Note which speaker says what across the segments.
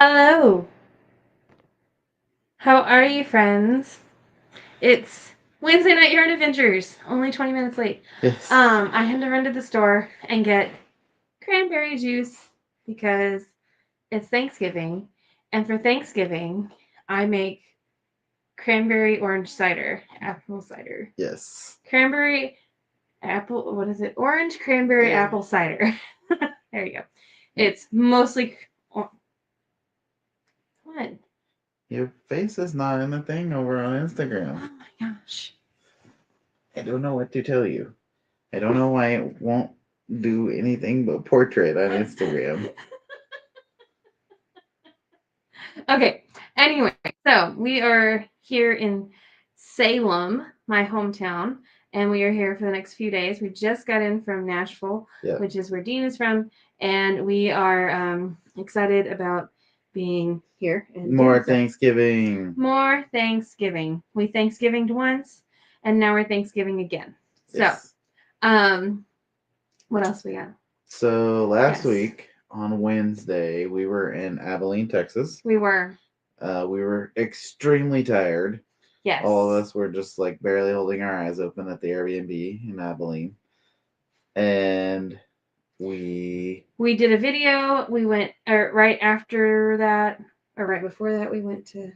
Speaker 1: Hello. How are you, friends? It's Wednesday night Yarn Adventures. Only 20 minutes late.
Speaker 2: Yes.
Speaker 1: I had to run to the store and get cranberry juice because it's Thanksgiving, and for Thanksgiving, I make cranberry orange cider, apple cider,
Speaker 2: Yes.
Speaker 1: cranberry apple. What is it? Orange cranberry apple cider. There you go. It's mostly what?
Speaker 2: Your face is not in the thing over on
Speaker 1: Oh
Speaker 2: Instagram.
Speaker 1: my gosh.
Speaker 2: I don't know what to tell you. I don't know why it won't do anything but portrait on Instagram.
Speaker 1: Okay. Anyway, so we are here in Salem, my hometown, and we are here for the next few days. We just got in from Nashville,
Speaker 2: Yeah.
Speaker 1: which is where Dean is from, and we are excited about being here. And
Speaker 2: More Thanksgiving.
Speaker 1: more Thanksgiving. We Thanksgivinged once, and now we're Thanksgiving again. So,
Speaker 2: Yes.
Speaker 1: um, what else we got?
Speaker 2: So last
Speaker 1: Yes.
Speaker 2: week on Wednesday, we were in Abilene, Texas.
Speaker 1: We were.
Speaker 2: We were extremely tired.
Speaker 1: Yes.
Speaker 2: All of us were just like barely holding our eyes open at the Airbnb in Abilene. And we
Speaker 1: did a video. We went right after that, or right before that. We went to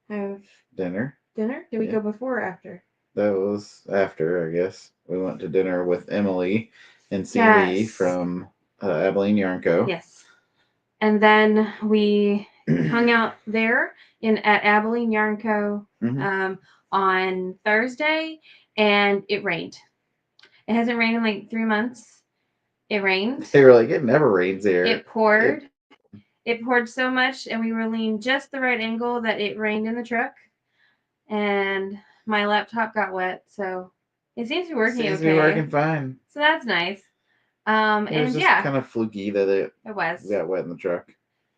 Speaker 1: have
Speaker 2: dinner.
Speaker 1: dinner. Did we go before or after?
Speaker 2: That was after, I guess. We went to dinner with Emily and CD
Speaker 1: Yes.
Speaker 2: from Abilene Yarn Co.
Speaker 1: Yes. And then we hung out there at Abilene Yarn Co. On Thursday, and it rained. It hasn't rained in like 3 months. It rained.
Speaker 2: They were like, it never rains here.
Speaker 1: It poured. It poured so much, and we were leaning just the right angle that it rained in the truck. And my laptop got wet, so it seems to be working
Speaker 2: Seems
Speaker 1: okay.
Speaker 2: to be working fine.
Speaker 1: So that's nice.
Speaker 2: It was just kind of fluky that it
Speaker 1: was.
Speaker 2: got wet in the truck.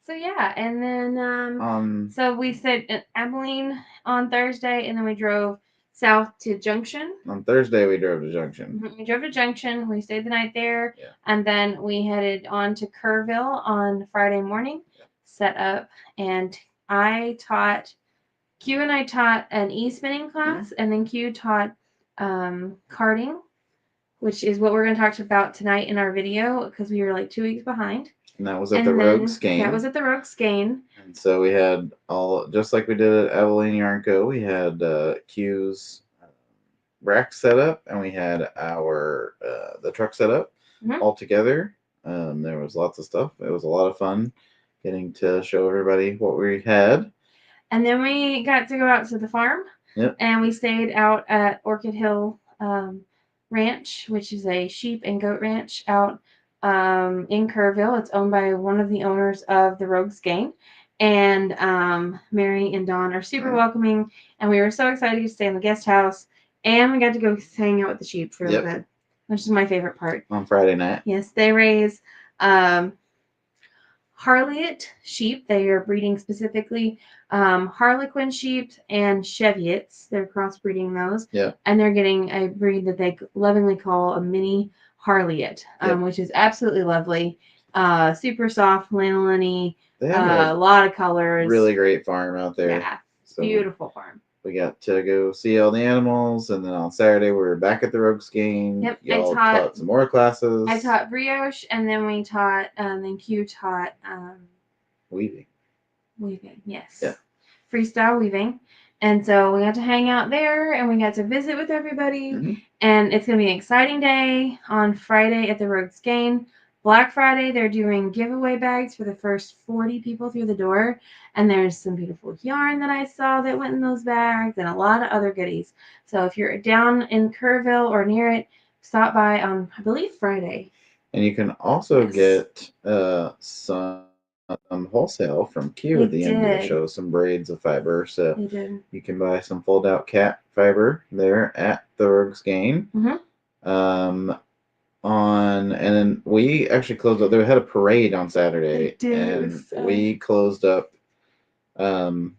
Speaker 1: So yeah, and then so we stayed at Abilene on Thursday, and then we drove south to Junction.
Speaker 2: On Thursday, we drove to Junction.
Speaker 1: We drove to Junction. We stayed the night there,
Speaker 2: Yeah.
Speaker 1: and then we headed on to Kerrville on Friday morning. Yeah. Set up, and Q and I taught an e-spinning class, and then Q taught carding, which is what we're going to talk about tonight in our video because we were like 2 weeks behind.
Speaker 2: And that was at the Rogue Skein.
Speaker 1: That was at the Rogue Skein.
Speaker 2: And so we had just like we did at Abilene Yarn Co., we had Q's rack set up, and we had our the truck set up all together. There was lots of stuff. It was a lot of fun getting to show everybody what we had.
Speaker 1: And then we got to go out to the farm.
Speaker 2: Yep.
Speaker 1: And we stayed out at Orchid Hill Ranch, which is a sheep and goat ranch out in Kerrville. It's owned by one of the owners of the Rogue Skein. And Mary and Dawn are super welcoming. And we were so excited to stay in the guest house. And we got to go hang out with the sheep for a little bit, which is my favorite part.
Speaker 2: On Friday night.
Speaker 1: Yes, they raise Harliet sheep. They are breeding specifically Harlequin sheep and Cheviots. They're crossbreeding those.
Speaker 2: Yeah.
Speaker 1: And they're getting a breed that they lovingly call a mini Harliet, which is absolutely lovely. Super soft, lanolin-y, a lot of colors.
Speaker 2: Really great farm out there.
Speaker 1: Yeah, so beautiful farm.
Speaker 2: We got to go see all the animals, and then on Saturday we were back at the Rogue Skein.
Speaker 1: Yep,
Speaker 2: Y'all taught some more classes.
Speaker 1: I taught brioche, and then we taught, then Q taught
Speaker 2: weaving.
Speaker 1: Weaving, yes. Yeah. Freestyle weaving. And so we got to hang out there, and we got to visit with everybody. Mm-hmm. And it's going to be an exciting day on Friday at the Rogue Skein. Black Friday, they're doing giveaway bags for the first 40 people through the door. And there's some beautiful yarn that I saw that went in those bags and a lot of other goodies. So if you're down in Kerrville or near it, stop by on, I believe, Friday.
Speaker 2: And you can also get some wholesale from Q at the end of the show, some braids of fiber. So you can buy some fold out cat fiber there at the Rogue Skein. Mm-hmm. And then we actually closed up. They had a parade on Saturday, and we closed up. It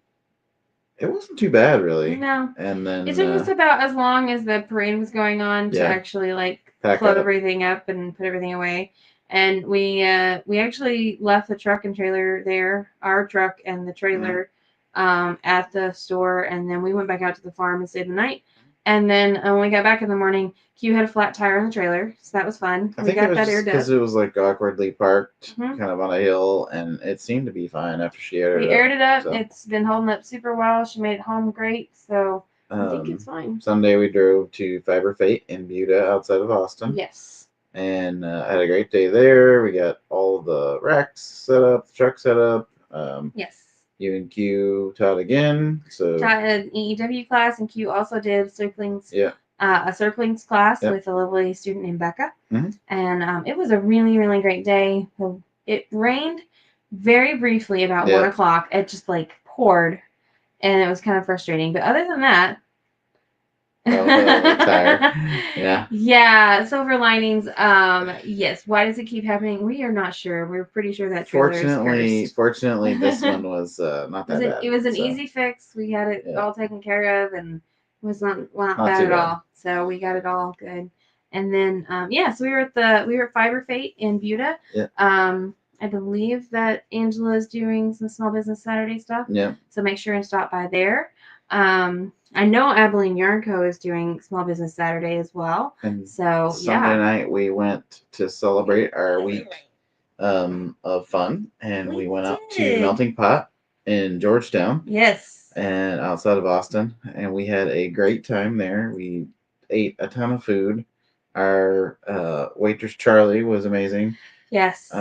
Speaker 2: wasn't too bad, really.
Speaker 1: No.
Speaker 2: And then
Speaker 1: it took us about as long as the parade was going on to actually like close everything up and put everything away. And we actually left the truck and trailer there, our truck and the trailer, at the store, and then we went back out to the farm and stayed the night. And then when we got back in the morning, Q had a flat tire on the trailer, so that was fun.
Speaker 2: I think it was just because it was like awkwardly parked, kind of on a hill, and it seemed to be fine after she aired it up.
Speaker 1: We aired it up. So. It's been holding up super well. She made it home great, so I think it's fine.
Speaker 2: Sunday we drove to Fiber Fate in Buda outside of Austin.
Speaker 1: Yes.
Speaker 2: And had a great day there. We got all the racks set up, the truck set up.
Speaker 1: Yes.
Speaker 2: You and Q taught again. So
Speaker 1: taught an EEW class, and Q also did circlings.
Speaker 2: Yeah.
Speaker 1: A circlings class with a lovely student named Becca. And it was a really, really great day. It rained very briefly about 1 o'clock. It just like poured, and it was kind of frustrating. But other than that, yeah, silver linings. Yes. Why does it keep happening? We are not sure. We're pretty sure that trailer is cursed.
Speaker 2: Fortunately, this one was not that bad.
Speaker 1: It was an easy fix. We had it all taken care of, and it was not bad at all. So we got it all good. And then so we were at Fiber Fate in Buda.
Speaker 2: Yeah.
Speaker 1: I believe that Angela is doing some Small Business Saturday stuff.
Speaker 2: Yeah.
Speaker 1: So make sure and stop by there. I know Abilene Yarn Co. is doing Small Business Saturday as well.
Speaker 2: And
Speaker 1: so
Speaker 2: Sunday night we went to celebrate our week of fun, and we went out to Melting Pot in Georgetown.
Speaker 1: Yes.
Speaker 2: And outside of Austin, and we had a great time there. We ate a ton of food. Our waitress Charlie was amazing.
Speaker 1: Yes.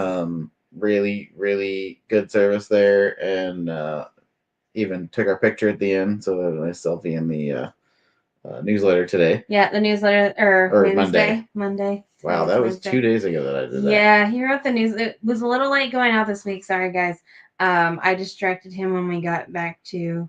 Speaker 2: Really, really good service there, and even took our picture at the end, so a nice selfie in the newsletter today.
Speaker 1: Yeah, the newsletter, or Monday.
Speaker 2: Wow, that was 2 days ago that I did that.
Speaker 1: Yeah, he wrote the news. It was a little late going out this week. Sorry, guys. I distracted him when we got back to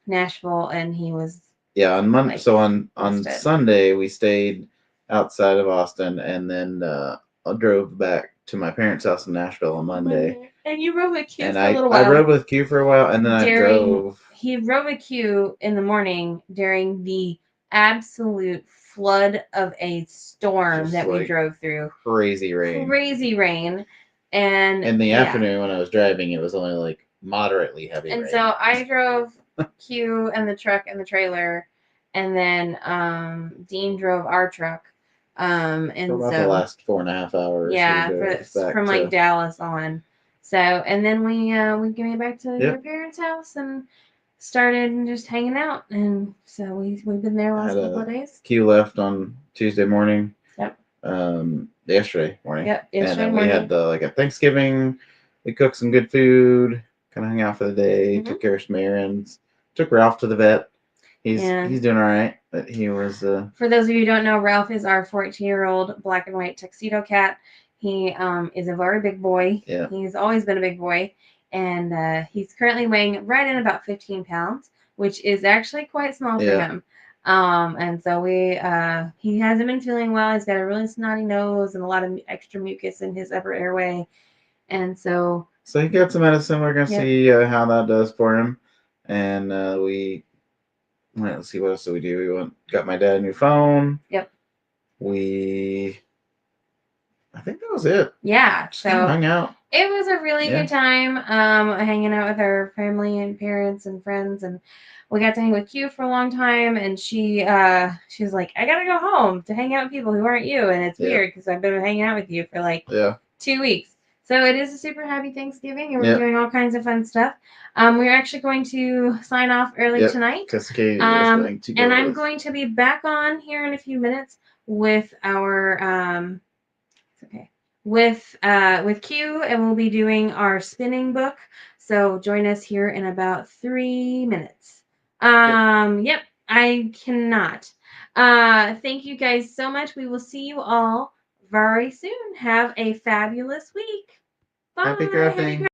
Speaker 1: Nashville, and he was
Speaker 2: on Monday. So on Sunday we stayed outside of Austin, and then I drove back to my parents' house in Nashville on Monday.
Speaker 1: And you rode with Q for a little while.
Speaker 2: I rode with Q for a while, and then I drove.
Speaker 1: He rode with Q in the morning during the absolute flood of a storm that we drove through.
Speaker 2: Crazy rain.
Speaker 1: And
Speaker 2: in the afternoon when I was driving, it was only like moderately heavy rain.
Speaker 1: And so I drove Q and the truck and the trailer, and then Dean drove our truck. And for
Speaker 2: about the last 4.5 hours.
Speaker 1: Yeah, from like Dallas on. So, and then we came back to your parents' house and started just hanging out, and so we've been there last couple of days.
Speaker 2: Q left on Tuesday morning.
Speaker 1: Yep.
Speaker 2: Yesterday morning.
Speaker 1: Yep.
Speaker 2: Yesterday morning. We had like a Thanksgiving. We cooked some good food. Kind of hung out for the day. Took care of some errands. Took Ralph to the vet. He's doing all right, but he was.
Speaker 1: For those of you who don't know, Ralph is our 14-year-old black and white tuxedo cat. He is a very big boy.
Speaker 2: Yeah.
Speaker 1: He's always been a big boy, and he's currently weighing right in about 15 pounds, which is actually quite small for him. And so he hasn't been feeling well. He's got a really snotty nose and a lot of extra mucus in his upper airway, and so
Speaker 2: he got some medicine. We're gonna see how that does for him, and let's see, what else did we do? We got my dad a new phone.
Speaker 1: Yep.
Speaker 2: I think that was it.
Speaker 1: Yeah.
Speaker 2: Just hung out.
Speaker 1: It was a really good time, hanging out with our family and parents and friends, and we got to hang with Q for a long time. And she was like, "I gotta go home to hang out with people who aren't you," and it's weird because I've been hanging out with you for like 2 weeks. So it is a super happy Thanksgiving, and we're doing all kinds of fun stuff. We're actually going to sign off early tonight.
Speaker 2: Because Katy is going to go.
Speaker 1: And I'm going to be back on here in a few minutes with our with Q, and we'll be doing our spinning book. So join us here in about 3 minutes. Yep, I cannot. Thank you guys so much. We will see you all very soon. Have a fabulous week. Bye.
Speaker 2: Happy crafting.